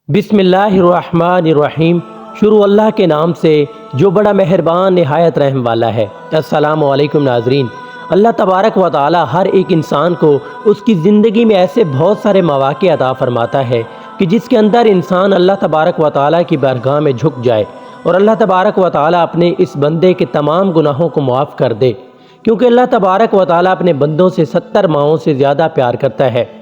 बिस्मिल्लाहिर्रहमानिर्रहीम। शुरू अल्लाह के नाम से जो बड़ा मेहरबान नहायत रहम वाला है। अस्सलामु अलैकुम नाज़रीन। अल्लाह तबारक व तआला हर एक इंसान को उसकी ज़िंदगी में ऐसे बहुत सारे मौक़े अता फ़रमाता है कि जिसके अंदर इंसान अल्लाह तबारक व तआला की बारगाह में झुक जाए और अल्लाह तबारक व तआला अपने इस बंदे के तमाम गुनाहों को मुआफ़ कर दे, क्योंकि अल्लाह तबारक व तआला अपने बंदों से 70 माओं से ज़्यादा प्यार करता है।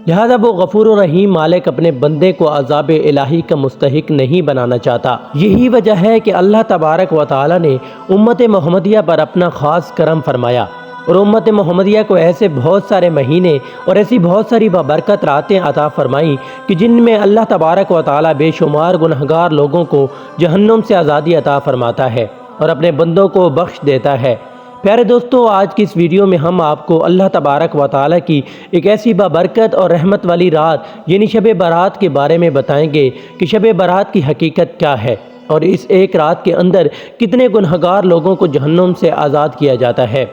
लिहाजा वो गफूर रहीम मालिक अपने बंदे को अज़ाब इलाही का मुस्तहिक नहीं बनाना चाहता। यही वजह है कि अल्लाह तबारक व तआला ने उम्मत मोहम्मदिया पर अपना ख़ास करम फरमाया और उम्मत मोहम्मदिया को ऐसे बहुत सारे महीने और ऐसी बहुत सारी बाबरकत रातें अता फरमाई कि जिनमें अल्लाह तबारक व तआला बेशुमार गुनहगार लोगों को जहन्नुम से आज़ादी अता फरमाता है और अपने बंदों को बख्श देता है। प्यारे दोस्तों, आज की इस वीडियो में हम आपको अल्लाह तबारक व तआला की एक ऐसी बाबरकत और रहमत वाली रात यानी शब बारात के बारे में बताएंगे कि शब बारात की हकीकत क्या है और इस एक रात के अंदर कितने गुनहगार लोगों को जहन्नुम से आज़ाद किया जाता है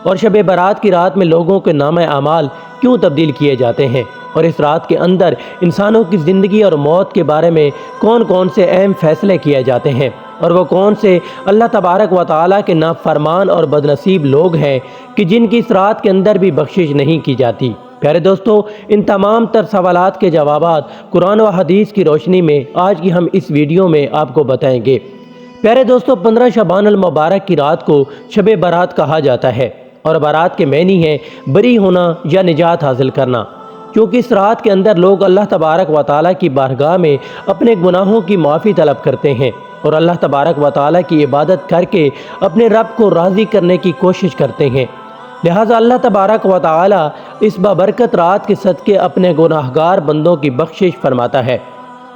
और शब बारात की रात में लोगों के नाम आमाल क्यों तब्दील किए जाते हैं और इस रात के अंदर इंसानों की ज़िंदगी और मौत के बारे में कौन कौन से अहम फैसले किए जाते हैं और वो कौन से अल्लाह तबारक व तआला के नाफरमान और बदनसीब लोग हैं कि जिनकी इस रात के अंदर भी बख्शिश नहीं की जाती। प्यारे दोस्तों, इन तमाम तर सवालात के जवाबात कुरान व हदीस की रोशनी में आज की हम इस वीडियो में आपको बताएंगे। प्यारे दोस्तों, 15 शबान अल मुबारक की रात को शब बारात कहा जाता है और बारात के मैनी है बरी होना या निजात हासिल करना, क्योंकि इस रात के अंदर लोग अल्लाह तबारक व तआला की बारगाह में अपने गुनाहों की माफ़ी तलब करते हैं और अल्लाह तबारक व तआला की इबादत करके अपने रब को राज़ी करने की कोशिश करते हैं। लिहाजा अल्लाह तबारक व तआला इस बाबरकत रात के सदक़े अपने गुनाहगार बंदों की बख्शिश फरमाता है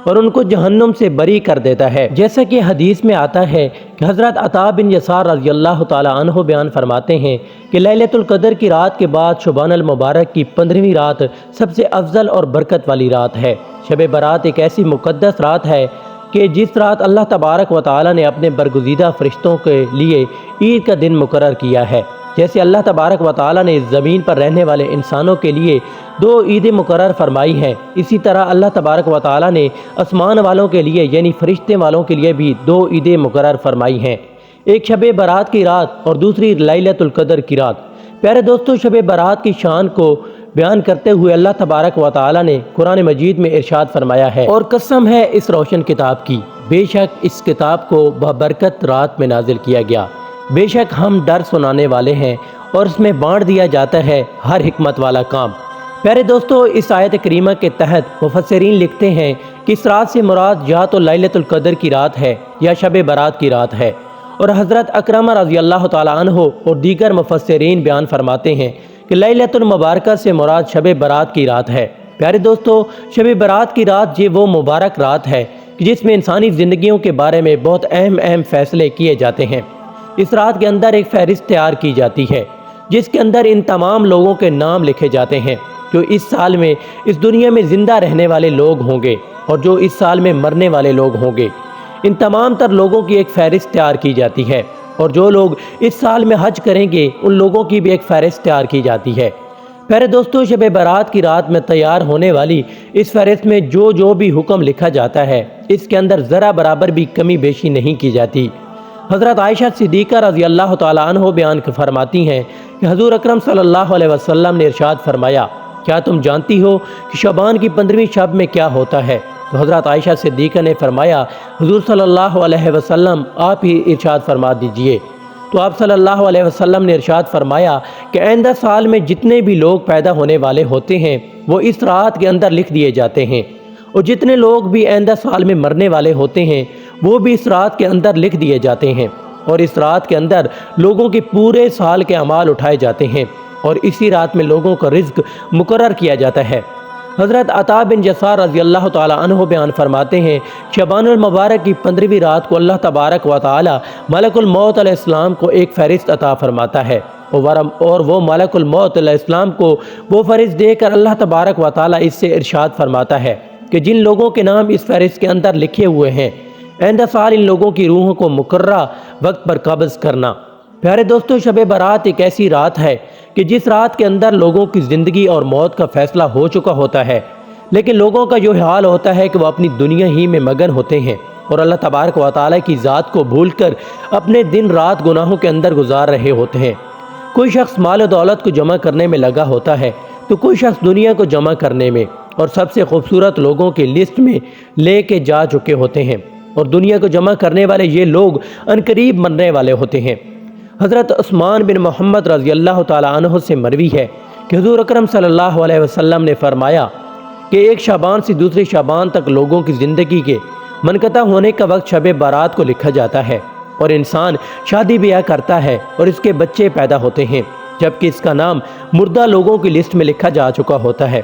और उनको जहन्नुम से बरी कर देता है। जैसा कि हदीस में आता है कि हज़रत अता बिन यसार रज़ी अल्लाह तआला अन्हु बयान फरमाते हैं कि लैलतुल क़द्र की रात के बाद शुबान अल मुबारक की 15वीं रात सबसे अफजल और बरकत वाली रात है। शब बारात एक ऐसी मुक़द्दस रात है कि जिस रात अल्लाह तबारक व तआला ने अपने बरगुज़ीदा फ़रिश्तों के लिए ईद का दिन मुकर्रर किया है। जैसे अल्लाह तबारक व तआला ने इस ज़मीन पर रहने वाले इंसानों के लिए 2 ईदें मुकर्रर फरमाई हैं, इसी तरह अल्लाह तबारक व तआला ने आसमान वालों के लिए यानी फ़रिश्ते वालों के लिए भी 2 ईदें मुकर्रर फरमाई हैं, एक शब बारात की रात और दूसरी लैलतुल क़द्र की रात। प्यारे दोस्तों, शब बारात की शान को बयान करते हुए अल्लाह तबारक व तआला ने कुरान मजीद में इरशाद फरमाया है, और कसम है इस रोशन किताब की, बेशक इस किताब को बबरकत रात में नाजिल किया गया, बेशक हम डर सुनाने वाले हैं और इसमें बांट दिया जाता है हर हिकमत वाला काम। प्यारे दोस्तों, इस आयत करीमा के तहत मुफस्सिरीन लिखते हैं कि इस रात से मुराद या तो लैलतुल क़द्र की रात है या शब बारात की रात है और हज़रत अकरम रज़ी अल्लाह तआला अन्हु और दीगर मुफस्सिरीन बयान फरमाते हैं कि लैलतुल मुबारक से मुराद शब बारात की रात है। प्यारे दोस्तों, शब बारात की रात ये वो मुबारक रात है कि जिसमें इंसानी ज़िंदगियों के बारे में बहुत अहम फ़ैसले किए जाते हैं। इस रात के अंदर एक फ़हरिस्त तैयार की जाती है जिसके अंदर इन तमाम लोगों के नाम लिखे जाते हैं जो इस साल में इस दुनिया में ज़िंदा रहने वाले लोग होंगे और जो इस साल में मरने वाले लोग होंगे। इन तमाम तर लोगों की एक फ़हरिस्त तैयार की जाती है और जो लोग इस साल में हज करेंगे उन लोगों की भी एक फ़हरिस्त तैयार की जाती है। प्यारे दोस्तों, शब बारात की रात में तैयार होने वाली इस फ़हरिस्त में जो भी हुक्म लिखा जाता है इसके अंदर ज़रा बराबर भी कमी बेशी नहीं की जाती। हज़रत आयशा सिद्दीक़ा रज़ी अल्लाह तआला अन्हा बयान फरमाती हैं कि हुज़ूर अकरम सल्लल्लाहु अलैहि वसल्लम ने इरशाद फरमाया, क्या तुम जानती हो कि शबान की 15वीं शब में क्या होता है? तो हज़रत आयशा सिद्दीक़ा ने फरमाया, हुज़ूर सल्लल्लाहु अलैहि वसल्लम आप ही इरशाद फरमा दीजिए। तो आप सल्लल्लाहु अलैहि वसल्लम ने इरशाद फरमाया कि आइंदा साल में जितने भी लोग पैदा होने वाले होते हैं वो इस रात के अंदर लिख दिए जाते हैं और जितने लोग भी आइंदा साल में मरने वाले होते हैं वो भी इस रात के अंदर लिख दिए जाते हैं और इस रात के अंदर लोगों के पूरे साल के अमाल उठाए जाते हैं और इसी रात में लोगों का रिज़्क मुकर्रर किया जाता है। हज़रत अता बिन यसार रज़ी अल्लाह तआला अन्हु बयान फरमाते हैं, शबानुल मुबारक की 15वीं रात को अल्लाह तबारक व तआला मलकुल मौत अलैहिस्सलाम को एक फ़हरिस्त अता फरमाता है और वो मलकुल मौत अलैहिस्सलाम को वो फ़हरिस्त देकर अल्लाह तबारक व तआला इससे इरशाद फरमाता है कि जिन लोगों के नाम इस फ़हरिस्त के अंदर लिखे हुए हैं आइंदा साल इन लोगों की रूहों को मुकर्ररा वक्त पर कब्ज़ करना। प्यारे दोस्तों, शब बारात एक ऐसी रात है कि जिस रात के अंदर लोगों की ज़िंदगी और मौत का फ़ैसला हो चुका होता है। لیکن لوگوں کا جو حال ہوتا ہے کہ وہ اپنی دنیا ہی میں مگن ہوتے ہیں اور اللہ تبارک و تعالیٰ کی ذات کو بھول کر اپنے دن رات گناہوں کے اندر گزار رہے ہوتے ہیں۔ کوئی شخص مال و دولت کو جمع کرنے میں لگا ہوتا ہے تو کوئی شخص دنیا کو جمع کرنے میں اور سب سے خوبصورت لوگوں کی لسٹ میں لے کے جا چکے ہوتے ہیں، اور دنیا کو جمع کرنے والے یہ لوگ عنقریب مرنے والے ہوتے ہیں۔ حضرت عثمان بن محمد رضی اللہ تعالیٰ عنہ سے مروی ہے کہ حضور اکرم صلی اللہ علیہ وسلم نے فرمایا کہ ایک شعبان سے دوسرے شعبان تک لوگوں کی زندگی کے منقطع ہونے کا وقت شب بارات کو لکھا جاتا ہے، اور انسان شادی بیاہ کرتا ہے اور اس کے بچے پیدا ہوتے ہیں، جبکہ اس کا نام مردہ لوگوں کی لسٹ میں لکھا جا چکا ہوتا ہے۔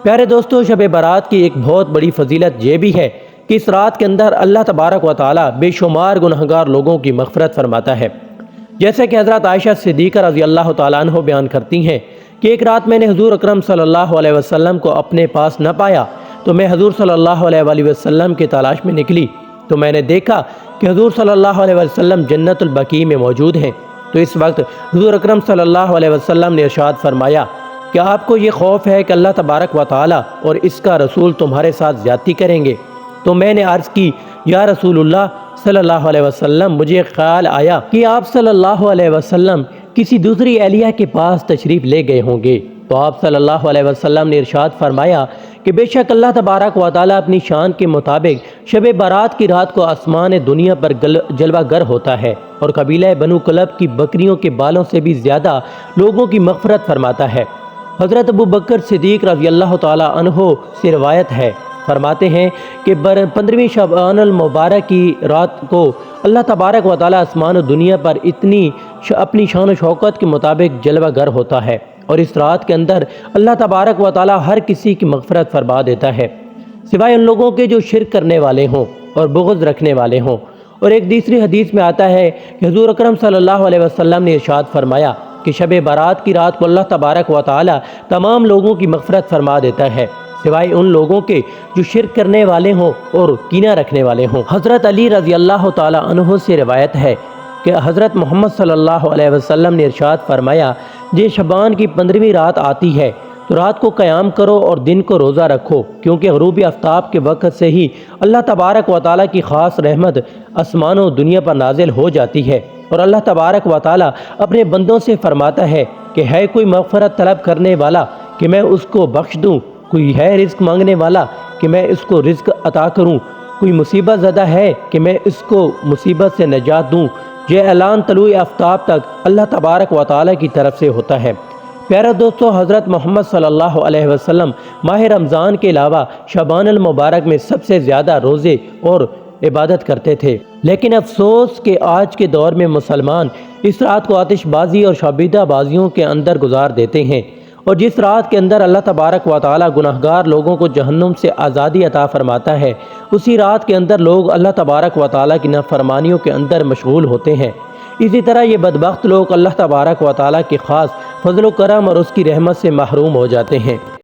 پیارے دوستو، شب بارات کی ایک بہت بڑی فضیلت یہ بھی ہے کہ اس رات کے اندر اللہ تبارک و تعالیٰ بے شمار گنہگار لوگوں کی مغفرت فرماتا ہے۔ جیسے کہ حضرت عائشہ صدیقہ رضی اللہ تعالیٰ عنہ بیان کرتی ہیں کہ ایک رات میں نے حضور اکرم صلی اللہ علیہ وسلم کو اپنے پاس نہ پایا تو میں حضور صلی اللہ علیہ وآلہ وسلم کی تلاش میں نکلی، تو میں نے دیکھا کہ حضور صلی اللہ علیہ وسلم جنت البقیع میں موجود ہیں۔ تو اس وقت حضور اکرم صلی اللہ علیہ وسلم نے ارشاد فرمایا کہ آپ کو یہ خوف ہے کہ اللہ تبارک و تعالیٰ اور اس کا رسول تمہارے ساتھ زیادتی کریں گے؟ تو میں نے عرض کی، یا رسول اللہ صلی اللہ علیہ وسلم، مجھے خیال آیا کہ آپ صلی اللہ علیہ وسلم کسی دوسری اہلیہ کے پاس تشریف لے گئے ہوں گے۔ تو آپ صلی اللہ علیہ وسلم نے ارشاد فرمایا کہ بے شک اللہ تبارک و تعالیٰ اپنی شان کے مطابق شب بارات کی رات کو آسمان دنیا پر جلوہ گر ہوتا ہے، اور قبیلہ بنو کلب کی بکریوں کے بالوں سے بھی زیادہ لوگوں کی مغفرت فرماتا ہے۔ حضرت ابو بکر صدیق رضی اللہ تعالیٰ عنہ سے روایت ہے، فرماتے ہیں کہ 15ویں شعبان المبارک کی رات کو اللہ تبارک و تعالیٰ آسمان و دنیا پر اپنی شان و شوکت کے مطابق جلوہ گر ہوتا ہے، اور اس رات کے اندر اللہ تبارک و تعالیٰ ہر کسی کی مغفرت فرما دیتا ہے، سوائے ان لوگوں کے جو شرک کرنے والے ہوں اور بغض رکھنے والے ہوں۔ اور ایک دوسری حدیث میں آتا ہے کہ حضور اکرم صلی اللہ علیہ وسلم نے ارشاد فرمایا کہ شب بارات کی رات کو اللہ تبارک و تعالیٰ تمام لوگوں کی مغفرت فرما دیتا ہے، سوائے ان لوگوں کے جو شرک کرنے والے ہوں اور کینہ رکھنے والے ہوں۔ حضرت علی رضی اللہ تعالیٰ عنہ سے روایت ہے کہ حضرت محمد صلی اللہ علیہ وسلم نے ارشاد فرمایا، جے شعبان کی 15ویں رات آتی ہے تو رات کو قیام کرو اور دن کو روزہ رکھو، کیونکہ غروب آفتاب کے وقت سے ہی اللہ تبارک و تعالیٰ کی خاص رحمت آسمان و دنیا پر نازل ہو جاتی ہے، اور اللہ تبارک و تعالیٰ اپنے بندوں سے فرماتا ہے کہ ہے کوئی مغفرت طلب کرنے والا کہ میں اس کو بخش دوں، کوئی ہے رزق مانگنے والا کہ میں اس کو رزق عطا کروں، کوئی مصیبت زدہ ہے کہ میں اس کو مصیبت سے نجات دوں۔ یہ اعلان طلوع آفتاب تک اللہ تبارک و تعالیٰ کی طرف سے ہوتا ہے۔ پیارے دوستو، حضرت محمد صلی اللہ علیہ وسلم ماہ رمضان کے علاوہ شعبان المبارک میں سب سے زیادہ روزے اور عبادت کرتے تھے، لیکن افسوس کہ آج کے دور میں مسلمان اس رات کو آتش بازی اور شابیدہ بازیوں کے اندر گزار دیتے ہیں، اور جس رات کے اندر اللہ تبارک و تعالیٰ گناہگار لوگوں کو جہنم سے آزادی عطا فرماتا ہے، اسی رات کے اندر لوگ اللہ تبارک و تعالیٰ کی نافرمانیوں کے اندر مشغول ہوتے ہیں۔ اسی طرح یہ بدبخت لوگ اللہ تبارک و تعالیٰ کے خاص فضل و کرم اور اس کی رحمت سے محروم ہو جاتے ہیں۔